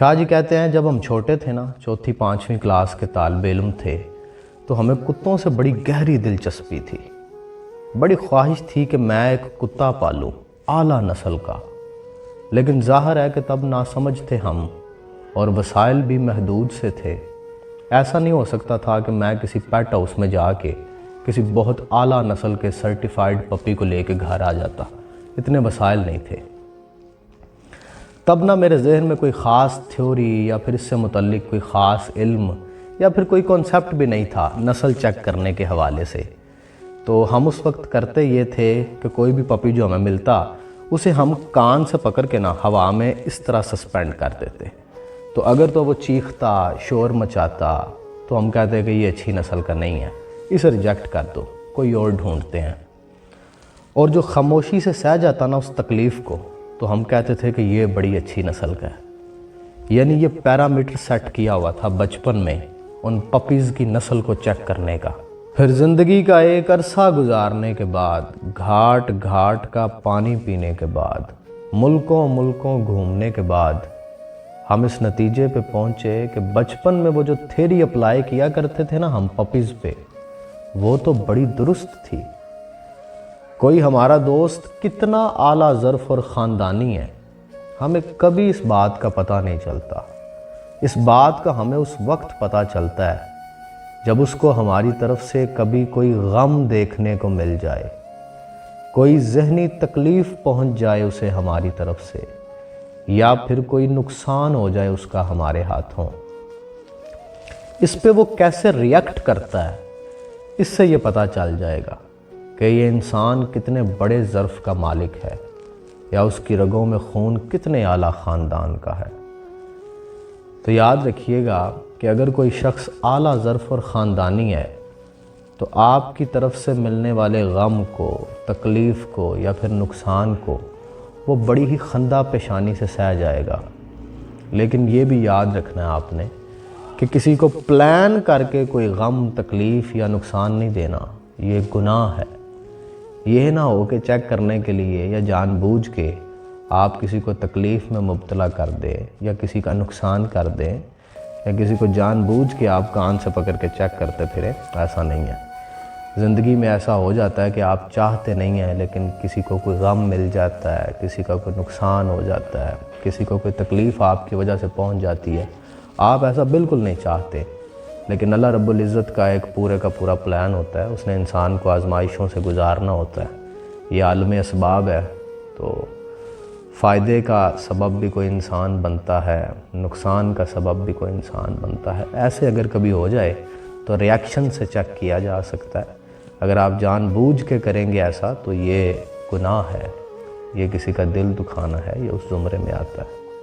شاہ جی کہتے ہیں جب ہم چھوٹے تھے نا، چوتھی پانچویں کلاس کے طالب علم تھے، تو ہمیں کتوں سے بڑی گہری دلچسپی تھی۔ بڑی خواہش تھی کہ میں ایک کتا پالوں، اعلیٰ نسل کا۔ لیکن ظاہر ہے کہ تب ناسمجھ تھے ہم، اور وسائل بھی محدود سے تھے۔ ایسا نہیں ہو سکتا تھا کہ میں کسی پیٹ ہاؤس میں جا کے کسی بہت اعلیٰ نسل کے سرٹیفائیڈ پپی کو لے کے گھر آ جاتا، اتنے وسائل نہیں تھے۔ تب نہ میرے ذہن میں کوئی خاص تھیوری یا پھر اس سے متعلق کوئی خاص علم یا پھر کوئی کانسیپٹ بھی نہیں تھا نسل چیک کرنے کے حوالے سے۔ تو ہم اس وقت کرتے یہ تھے کہ کوئی بھی پپی جو ہمیں ملتا اسے ہم کان سے پکڑ کے نا ہوا میں اس طرح سسپینڈ کر دیتے، تو اگر تو وہ چیختا، شور مچاتا، تو ہم کہتے کہ یہ اچھی نسل کا نہیں ہے، اسے ریجیکٹ کر دو، کوئی اور ڈھونڈتے ہیں۔ اور جو خاموشی سے سہ جاتا نا اس تکلیف کو، تو ہم کہتے تھے کہ یہ بڑی اچھی نسل کا ہے۔ یعنی یہ پیرامیٹر سیٹ کیا ہوا تھا بچپن میں ان پپیز کی نسل کو چیک کرنے کا۔ پھر زندگی کا ایک عرصہ گزارنے کے بعد، گھاٹ گھاٹ کا پانی پینے کے بعد، ملکوں ملکوں گھومنے کے بعد، ہم اس نتیجے پہ پہنچے کہ بچپن میں وہ جو تھیوری اپلائی کیا کرتے تھے نا ہم پپیز پہ، وہ تو بڑی درست تھی۔ کوئی ہمارا دوست کتنا اعلیٰ ظرف اور خاندانی ہے، ہمیں کبھی اس بات کا پتہ نہیں چلتا۔ اس بات کا ہمیں اس وقت پتہ چلتا ہے جب اس کو ہماری طرف سے کبھی کوئی غم دیکھنے کو مل جائے، کوئی ذہنی تکلیف پہنچ جائے اسے ہماری طرف سے، یا پھر کوئی نقصان ہو جائے اس کا ہمارے ہاتھوں۔ اس پہ وہ کیسے ریئیکٹ کرتا ہے، اس سے یہ پتہ چل جائے گا کہ یہ انسان کتنے بڑے ظرف کا مالک ہے، یا اس کی رگوں میں خون کتنے اعلیٰ خاندان کا ہے۔ تو یاد رکھیے گا کہ اگر کوئی شخص اعلیٰ ظرف اور خاندانی ہے تو آپ کی طرف سے ملنے والے غم کو، تکلیف کو یا پھر نقصان کو وہ بڑی ہی خندہ پیشانی سے سہ جائے گا۔ لیکن یہ بھی یاد رکھنا ہے آپ نے کہ کسی کو پلان کر کے کوئی غم، تکلیف یا نقصان نہیں دینا، یہ گناہ ہے۔ یہ نہ ہو کہ چیک کرنے کے لیے یا جان بوجھ کے آپ کسی کو تکلیف میں مبتلا کر دیں یا کسی کا نقصان کر دیں، یا کسی کو جان بوجھ کے آپ کان سے پکڑ کے چیک کرتے پھریں۔ ایسا نہیں ہے۔ زندگی میں ایسا ہو جاتا ہے کہ آپ چاہتے نہیں ہیں لیکن کسی کو کوئی غم مل جاتا ہے، کسی کا کوئی نقصان ہو جاتا ہے، کسی کو کوئی تکلیف آپ کی وجہ سے پہنچ جاتی ہے۔ آپ ایسا بالکل نہیں چاہتے، لیکن اللہ رب العزت کا ایک پورے کا پورا پلان ہوتا ہے۔ اس نے انسان کو آزمائشوں سے گزارنا ہوتا ہے۔ یہ عالم اسباب ہے، تو فائدے کا سبب بھی کوئی انسان بنتا ہے، نقصان کا سبب بھی کوئی انسان بنتا ہے۔ ایسے اگر کبھی ہو جائے تو ریاکشن سے چیک کیا جا سکتا ہے۔ اگر آپ جان بوجھ کے کریں گے ایسا تو یہ گناہ ہے، یہ کسی کا دل دکھانا ہے، یہ اس زمرے میں آتا ہے۔